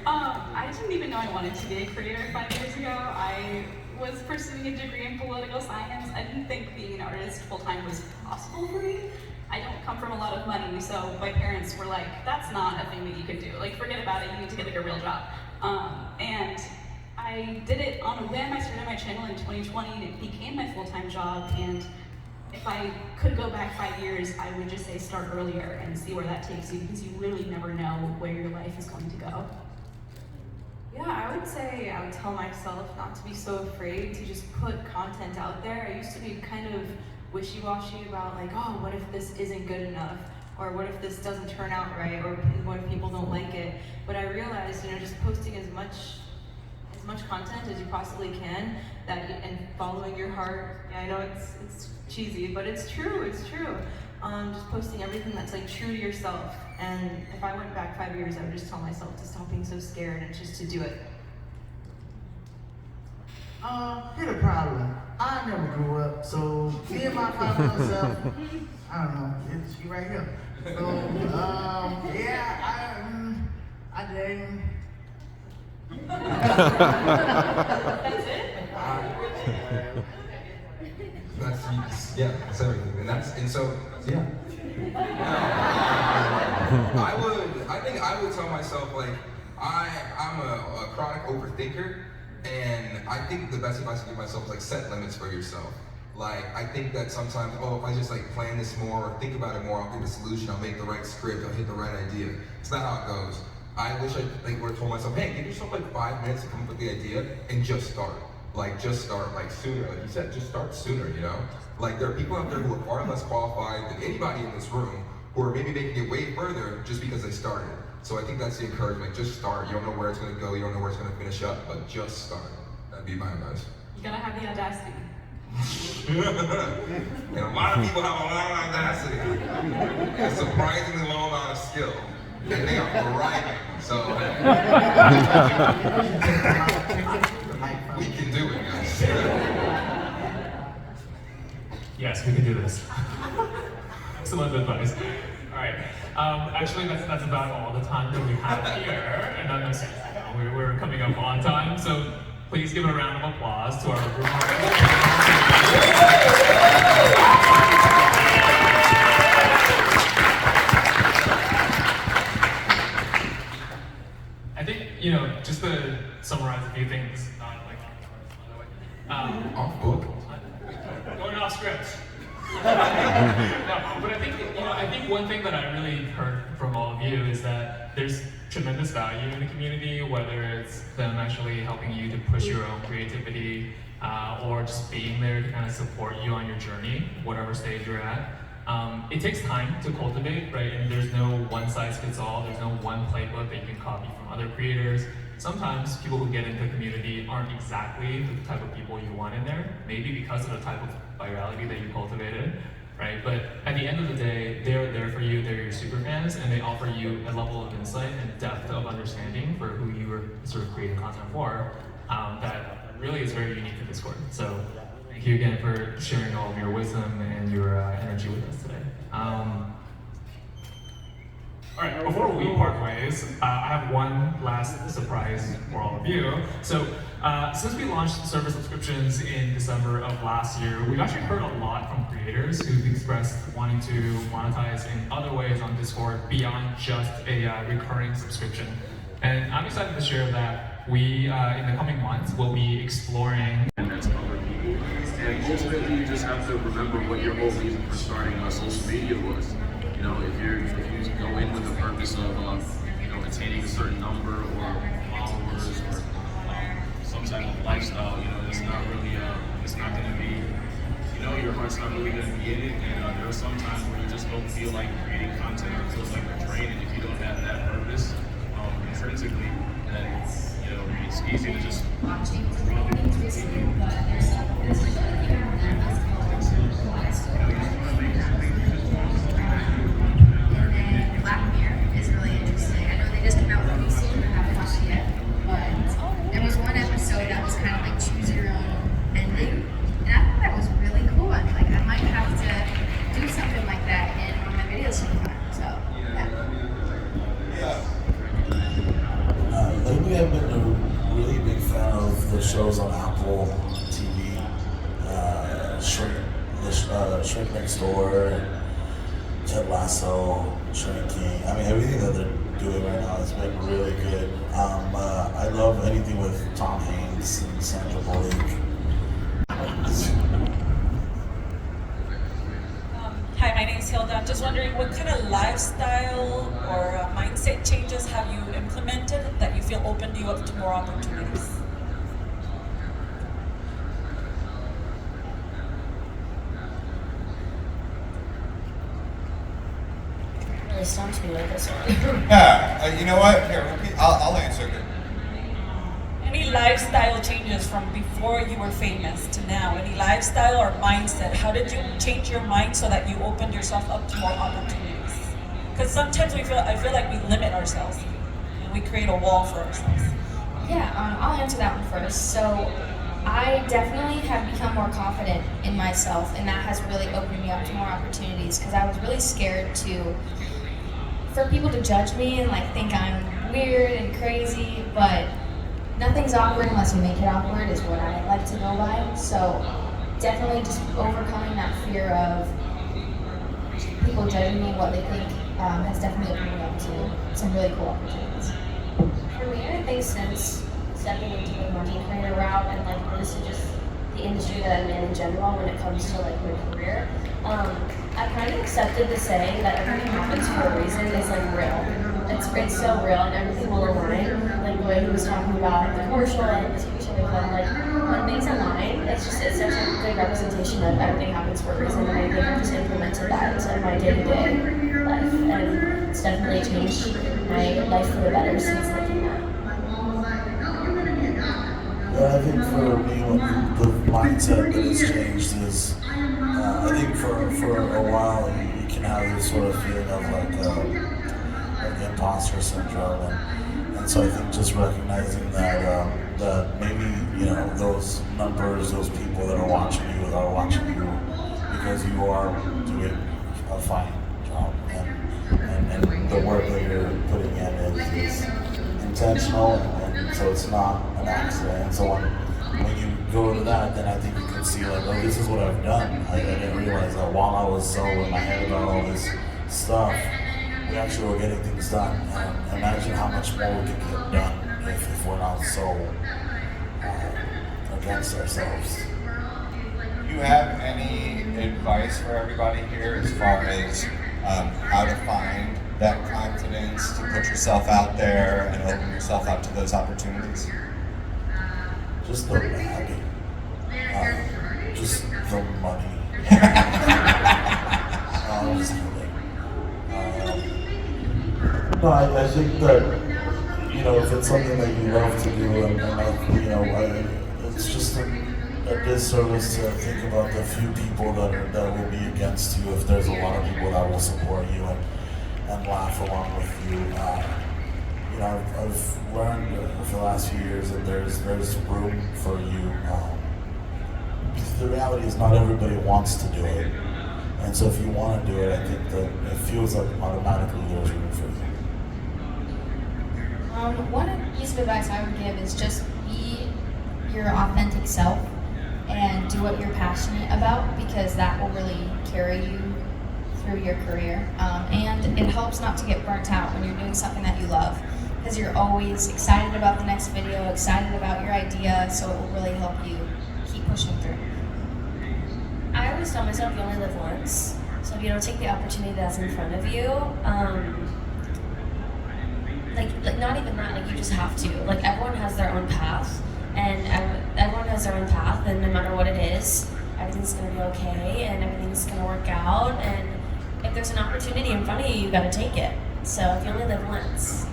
I didn't even know I wanted to be a creator 5 years ago. I was pursuing a degree in political science. I didn't think being an artist full-time was possible for me. I don't come from a lot of money, so my parents were like, that's not a thing that you could do. Like, forget about it, you need to get like a real job. And I did it on a whim. I started my channel in 2020 and it became my full-time job. And if I could go back 5 years, I would just say start earlier and see where that takes you, because you really never know where your life is going to go. Yeah, I would say I would tell myself not to be so afraid to just put content out there. I used to be kind of wishy-washy about like, oh, what if this isn't good enough? Or what if this doesn't turn out right? Or what if people don't like it? But I realized, you know, just posting as much content as you possibly can, and following your heart. Yeah, I know it's cheesy, but it's true, it's true. Just posting everything that's like true to yourself. And if I went back 5 years, I would just tell myself to stop being so scared and just to do it. Here's the problem. I never grew up, so me and my 5 self, I don't know, it's she right here. So, yeah, I did. That's it? That's everything, and so yeah. I would tell myself like I'm a chronic overthinker, and I think the best advice to give myself is like set limits for yourself. Like I think that sometimes, if I just like plan this more or think about it more, I'll get the solution, I'll make the right script, I'll hit the right idea. It's not how it goes. I wish I would have told myself, hey, give yourself like 5 minutes to come up with the idea and just start. Like just start, like sooner, like you said, just start sooner, you know? Like there are people out there who are far less qualified than anybody in this room who are maybe making it way further just because they started. So I think that's the encouragement, just start. You don't know where it's gonna go, you don't know where it's gonna finish up, but just start. That'd be my advice. You gotta have the audacity. And a lot of people have a lot of audacity. And a surprisingly low amount of skill. And they are thriving, so we can do it, guys. Yes, we can do this. Excellent advice. All right. Actually, that's about all the time that we have here. And I'm just, we're coming up on time, so please give a round of applause to our remarkable. you know, just to summarize a few things, not like Off book. going off script. No, but I think, you know, I think one thing that I really heard from all of you is that there's tremendous value in the community, whether it's them actually helping you to push your own creativity, or just being there to kind of support you on your journey, whatever stage you're at. It takes time to cultivate, right? And there's no one size fits all. There's no one playbook that you can copy from other creators. Sometimes people who get into the community aren't exactly the type of people you want in there, maybe because of the type of virality that you cultivated, right? But at the end of the day, they're there for you, they're your super fans, and they offer you a level of insight and depth of understanding for who you were sort of creating content for, that really is very unique to Discord. So thank you again for sharing all of your wisdom and your energy with us today. All right, before we part ways, I have one last surprise for all of you. So, since we launched server subscriptions in December of last year, we've actually heard a lot from creators who've expressed wanting to monetize in other ways on Discord beyond just a recurring subscription. And I'm excited to share that we, in the coming months, will be exploring. And that's other people. And ultimately, you just have to remember what your whole reason for starting social media was. You know, if you go in with the purpose of, you know, attaining a certain number or followers or some type of lifestyle, you know, it's not really, it's not going to be, you know, your heart's not really going to be in it. And there are some times where you just don't feel like creating content or it feels like a drain. And if you don't have that purpose intrinsically, then it's, you know, it's easy to just watching things recently, but there's something that Black Mirror is really interesting. I know they just came out with a new season, I haven't watched it yet, but there was one episode that was kind of like choose your own ending, and I thought that was really cool. And like I might have to do something like that in one of my videos sometime. So lately I've been a really big fan of the shows on Apple TV, Shrink Next Door, and Ted Lasso, Shrinking. I mean, everything that they're doing right now has been really good. I love anything with Tom Hanks and Sandra Bullock. Hi, my name is Hilda. I'm just wondering what kind of lifestyle or mindset changes have you implemented that you feel opened you up to more opportunities? really stumped me with this one. Yeah, you know what? Here, I'll answer it. Any lifestyle changes from before you were famous to now? Any lifestyle or mindset? How did you change your mind so that you opened yourself up to more opportunities? Because sometimes I feel like we limit ourselves and we create a wall for ourselves. Yeah, I'll answer that one first. So I definitely have become more confident in myself, and that has really opened me up to more opportunities because I was really scared for people to judge me and like think I'm weird and crazy, but nothing's awkward unless you make it awkward is what I like to go by. So definitely just overcoming that fear of people judging me and what they think has definitely opened me up to some really cool opportunities. For me, I think since stepping into the content creator route and like honestly just the industry that I'm in general when it comes to like my career, I kind of accepted to say that everything happens for a reason is like real. It's so real and everything will align. Like the way he was talking about the commercial and the TV show we film, like when things align, it's such a good representation of everything happens for a reason, and I think I've just implemented that into my day-to-day life, and it's definitely changed my life for the better since looking at. Yeah, I think for me, the mindset that has changed is, I think for a while you can have this sort of feeling of like the imposter syndrome, and so I think just recognizing that maybe, you know, those numbers, those people that are watching you because you are doing a fine job, and the work that you're putting in is intentional, and so it's not an accident. And so when you go to that, then I think you can see like, oh, this is what I've done. I didn't realize that while I was so in my head about all this stuff, we actually were getting things done. And imagine how much more we could get done if we're not so against ourselves. Do you have any advice for everybody here as far as how to find that confidence to put yourself out there and open yourself up to those opportunities? Just the bag. Just the money. No, I think that, you know, if it's something that you love to do, it's just a disservice to think about the few people that will be against you if there's a lot of people that will support you and laugh along with you. You know, I've learned for the last few years that there's room for you. Because the reality is not everybody wants to do it. And so if you want to do it, I think that it feels like automatically there's room for you. One piece of advice I would give is just be your authentic self and do what you're passionate about, because that will really carry you through your career. And it helps not to get burnt out when you're doing something that you love, because you're always excited about the next video, excited about your idea, so it will really help you keep pushing through. I always tell myself you only live once, so if you don't take the opportunity that's in front of you, like not even that, like you just have to. Like everyone has their own path, and everyone has their own path, and no matter what it is, everything's gonna be okay, and everything's gonna work out, and if there's an opportunity in front of you, you gotta take it. So if you only live once.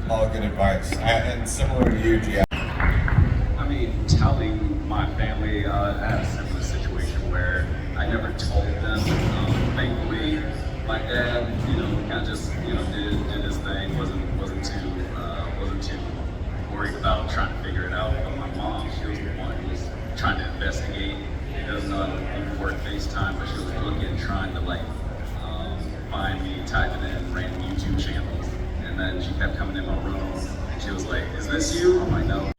All good advice. And similar to you, Gia. I mean, telling my family, I had a similar situation where I never told them. Thankfully, my dad, kind of just, did his thing. wasn't too worried about trying to figure it out. But my mom, she was the one who was trying to investigate. She doesn't know how to work FaceTime, but she was looking, trying to find me, typing in random YouTube channels, and then she kept coming in my room. And she was like, "Is this you?" I'm like, "No."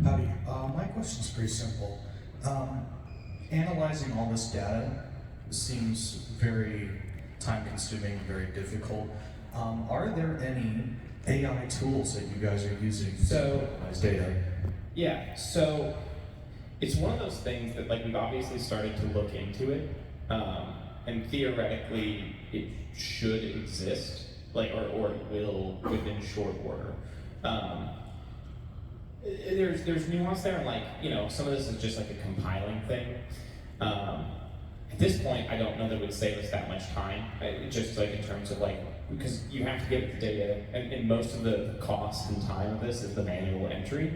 Howdy. My question's pretty simple. Analyzing all this data seems very time-consuming, very difficult. Are there any AI tools that you guys are using to analyze data? Yeah, so it's one of those things that we've obviously started to look into it, and theoretically it should exist, or it will within short order. there's nuance there, and like, you know, some of this is just like a compiling thing. At this point, I don't know that it would save us that much time, just like in terms of like, because you have to get the data, and most of the cost and time of this is the manual entry.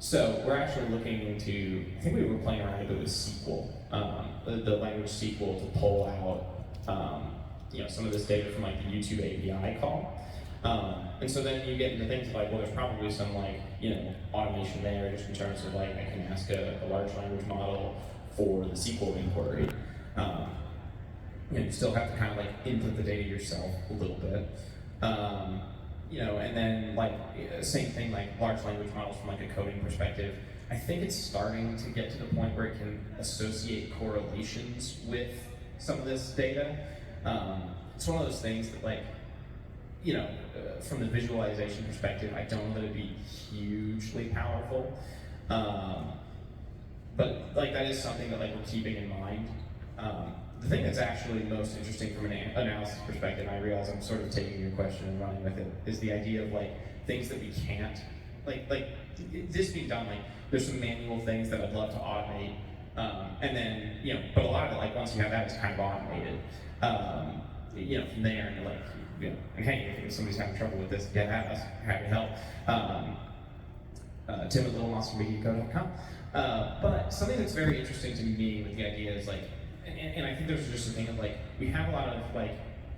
So we're actually looking into, I think we were playing around a bit with SQL, the language SQL to pull out, you know, some of this data from like the YouTube API call. And so then you get into things like, well, there's probably some like, you know, automation there, just in terms of like, I can ask a large language model for the SQL inquiry. You know, you still have to kind of like input the data yourself a little bit. You know, and then like, same thing, like large language models from like a coding perspective. I think it's starting to get to the point where it can associate correlations with some of this data. It's one of those things that like, you know, from the visualization perspective, I don't know that it'd be hugely powerful. But like that is something that like we're keeping in mind. The thing that's actually most interesting from an analysis perspective, and I realize I'm sort of taking your question and running with it, is the idea of like things that we can't, like this being done, like there's some manual things that I'd love to automate, and then, you know, but a lot of it, like once you have that, it's kind of automated. You know, from there, and you're like, you know, and hey, if somebody's having trouble with this, get at us, happy to help. Tim at littlemonstermediaco.com. But something that's very interesting to me with the idea is like, and I think there's just a thing of like, we have a lot of like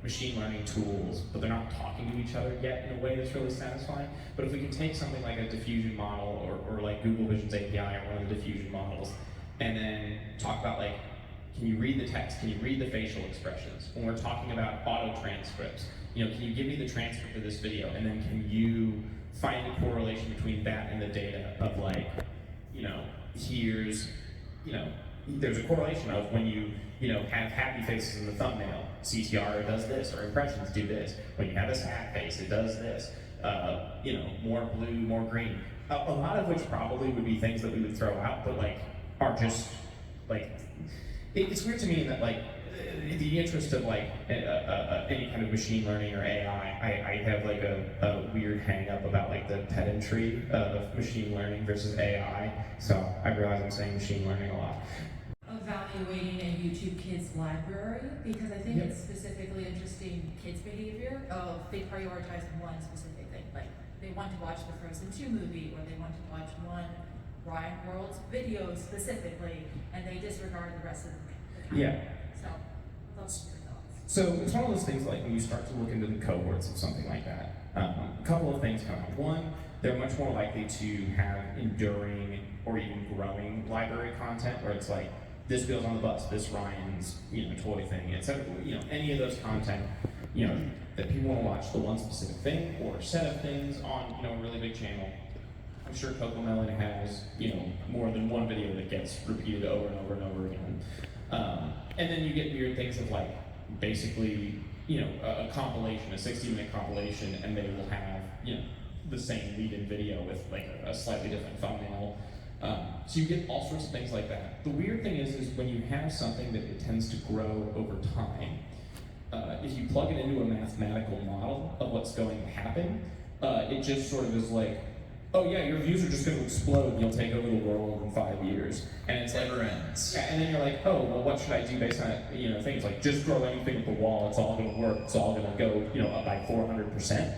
machine learning tools, but they're not talking to each other yet in a way that's really satisfying. But if we can take something like a diffusion model or like Google Vision's API or one of the diffusion models, and then talk about like, can you read the text? Can you read the facial expressions? When we're talking about auto transcripts, you know, can you give me the transcript of this video? And then can you find a correlation between that and the data of like, you know, here's, you know, there's a correlation of when you know, have happy faces in the thumbnail, CTR does this, or impressions do this. When you have a sad face, it does this. You know, more blue, more green. A lot of which probably would be things that we would throw out, but like, are just, like, it's weird to me that like, the interest of like any kind of machine learning or AI, I have like a weird hang up about like the pedantry of machine learning versus AI. So I realize I'm saying machine learning a lot. Evaluating a YouTube Kids library, because I think it's specifically interesting kids' behavior of they prioritize one specific thing. Like they want to watch the Frozen 2 movie, or they want to watch one Ryan World's video specifically, and they disregard the rest of the content. Yeah. So those are your thoughts. So it's one of those things like when you start to look into the cohorts of something like that, a couple of things come out. One, they're much more likely to have enduring or even growing library content where it's like, this goes on the bus, this Ryan's, you know, toy thing, etc. You know, any of those content, you know, that people want to watch the one specific thing or set of things on, you know, a really big channel. I'm sure CoComelon has, you know, more than one video that gets repeated over and over and over again. And then you get weird things of like, basically, you know, a compilation, a 60-minute compilation, and they will have, you know, the same lead-in video with like a slightly different thumbnail. So you get all sorts of things like that. The weird thing is when you have something that it tends to grow over time, if you plug it into a mathematical model of what's going to happen, it just sort of is like, oh yeah, your views are just going to explode and you'll take over the world in 5 years. And it's like, Never ends. Yeah, and then you're like, oh, well, what should I do based on, you know, things like just throw anything at the wall, it's all going to work, it's all going to go, you know, up by 400%.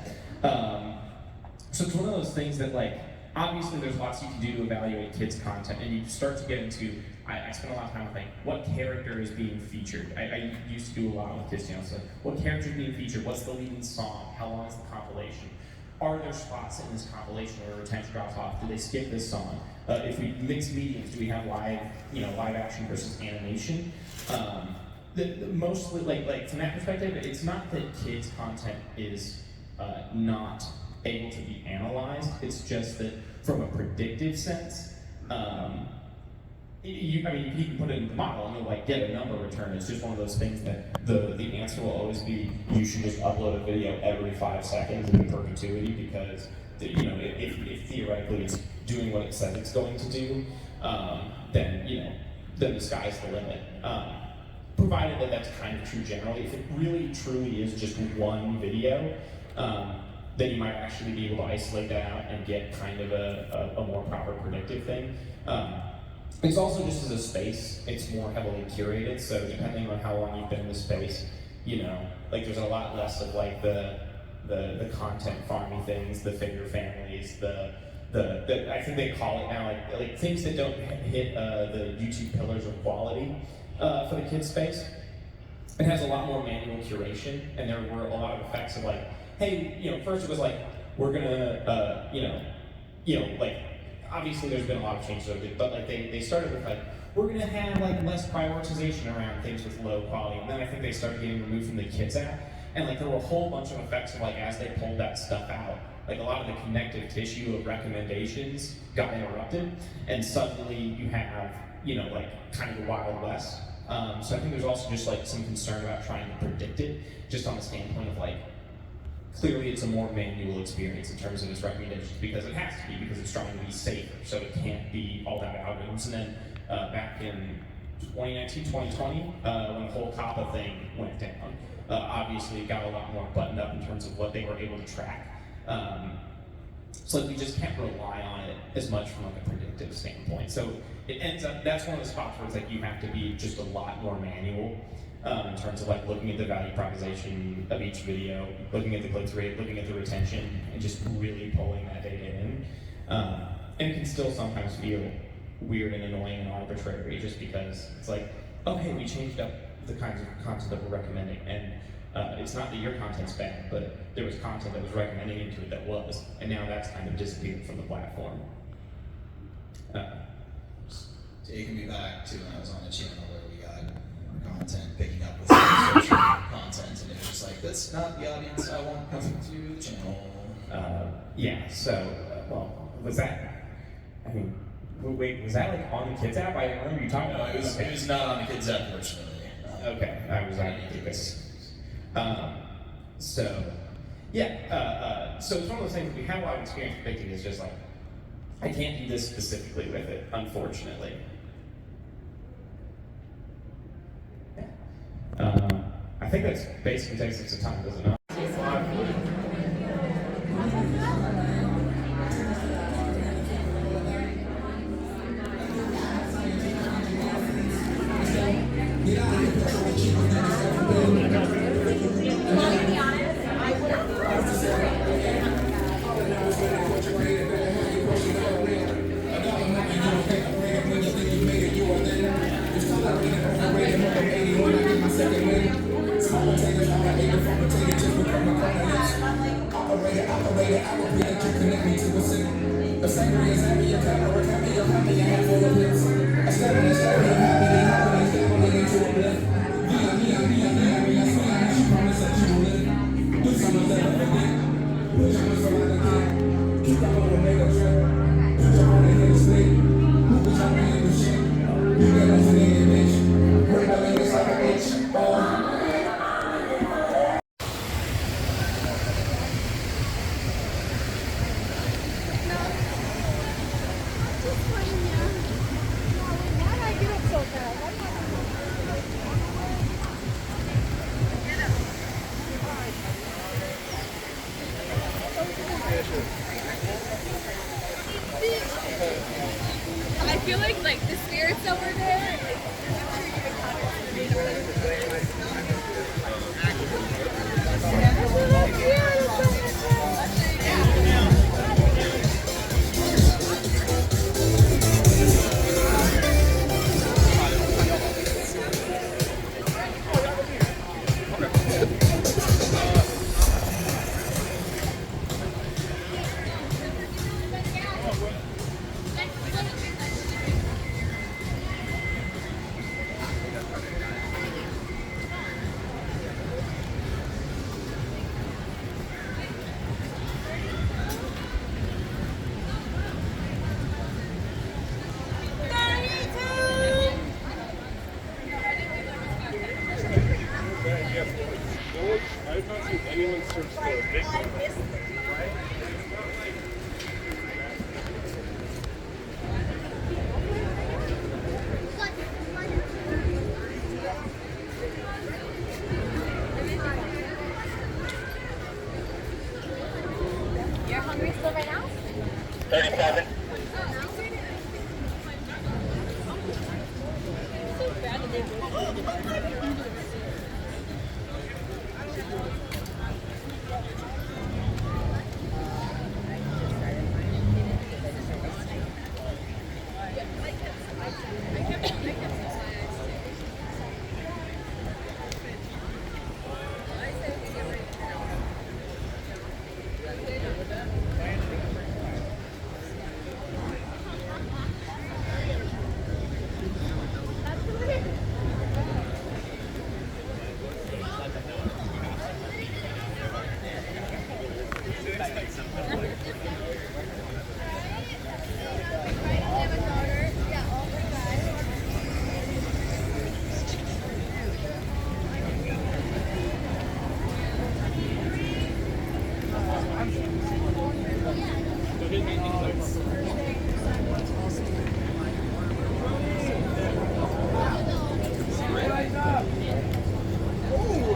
So it's one of those things that like, obviously there's lots you can do to evaluate kids' content, and you start to get into, I spend a lot of time thinking, what character is being featured? I used to do a lot with kids channels, so what character is being featured? What's the leading song? How long is the compilation? Are there spots in this compilation where retention drops off? Do they skip this song? If we mix mediums, do we have live action versus animation? Mostly, like from that perspective, it's not that kids' content is not able to be analyzed. It's just that from a predictive sense, you can put it in the model and you'll like get a number return. It's just one of those things that the answer will always be you should just upload a video every 5 seconds in perpetuity, because if theoretically it's doing what it says it's going to do, then the sky's the limit. Provided that that's kind of true generally. If it really truly is just one video, then you might actually be able to isolate that out and get kind of a more proper predictive thing. It's also just as a space, it's more heavily curated, so depending on how long you've been in the space, you know, like there's a lot less of like the content farming things, the figure families, the I think they call it now like things that don't hit the YouTube pillars of quality for the kids space. It has a lot more manual curation, and there were a lot of effects of like, hey, you know, first it was like we're gonna like obviously there's been a lot of changes over it, but like they started with like we're gonna have like less prioritization around things with low quality, and then I think they started getting removed from the kids app, and like there were a whole bunch of effects of like as they pulled that stuff out, like a lot of the connective tissue of recommendations got interrupted, and suddenly you have, you know, like kind of the Wild West. So I think there's also just like some concern about trying to predict it, just on the standpoint of like, clearly it's a more manual experience in terms of its recommendations, because it has to be, because it's trying to be safer, so it can't be all that algorithms. And then back in 2019, 2020, when the whole COPPA thing went down, obviously it got a lot more buttoned up in terms of what they were able to track. So like we just can't rely on it as much from like a predictive standpoint. So it ends up, that's one of the spots where it's like you have to be just a lot more manual in terms of like looking at the value proposition of each video, looking at the click rate, looking at the retention, and just really pulling that data in. And it can still sometimes feel weird and annoying and arbitrary just because it's like, oh hey, we changed up the kinds of content that we're recommending. And it's not that your content's bad, but there was content that was recommending into it that was, and now that's kind of disappeared from the platform. Taking me back to when I was on the channel where we got content picking up with social content, and it was just like, that's not the audience I want coming to the channel. Yeah, so, well, was that, I mean, wait, was that like on the kids app? I remember you talking about it. It was not on the kids app, fortunately. Okay, I was on this. So, yeah, so it's one of those things that we have a lot of experience predicting. Is just like, I can't do this specifically with it, unfortunately. Yeah. I think that's basically takes us to time, doesn't it? I feel like the spirits over there. I'm sure you 37.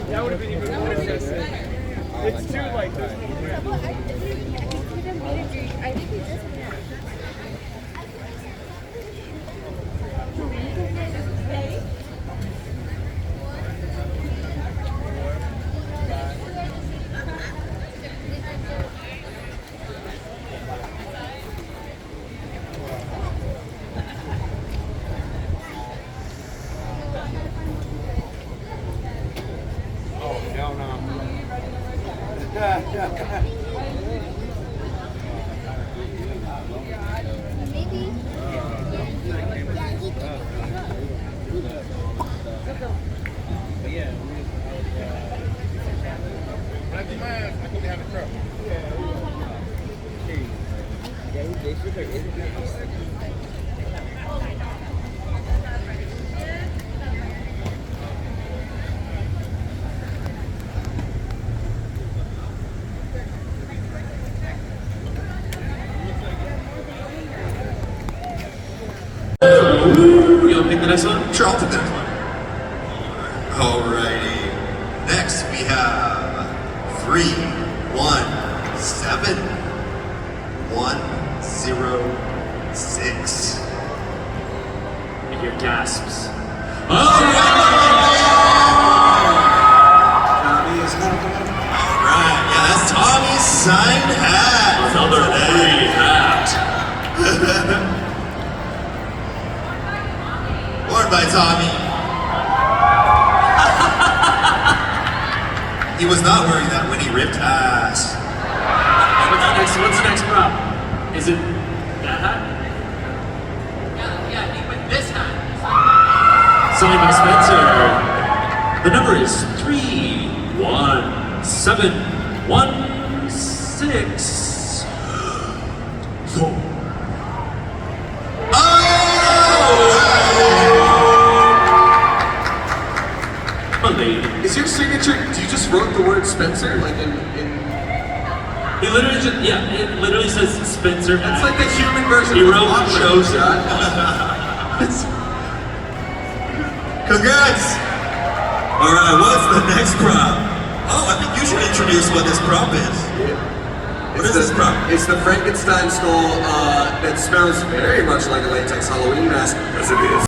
That would have been even better. It's too like there's no way. I think he just met. You want to pick the next one? Sure, I'll pick the next one. Alrighty. Next we have 317106. You hear gasps. Alright, yeah, that's Tommy's signed hat. Another free hat. Worn by Tommy. He was not wearing that when he ripped ass. What's the next prop? Is it that hat? Yeah, he went this hat. Signed by Spencer. The number is 317116. Is your signature, do you just wrote the word Spencer? Like in He literally just, yeah, it literally says Spencer. That's like the human version he of wrote chosen. Congrats! Alright, what's the next prop? Oh, I think you should introduce what this prop is. What is this prop? It's the Frankenstein skull that smells very much like a latex Halloween mask. Yes, it is.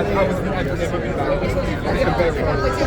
I was never been back. It's a better product.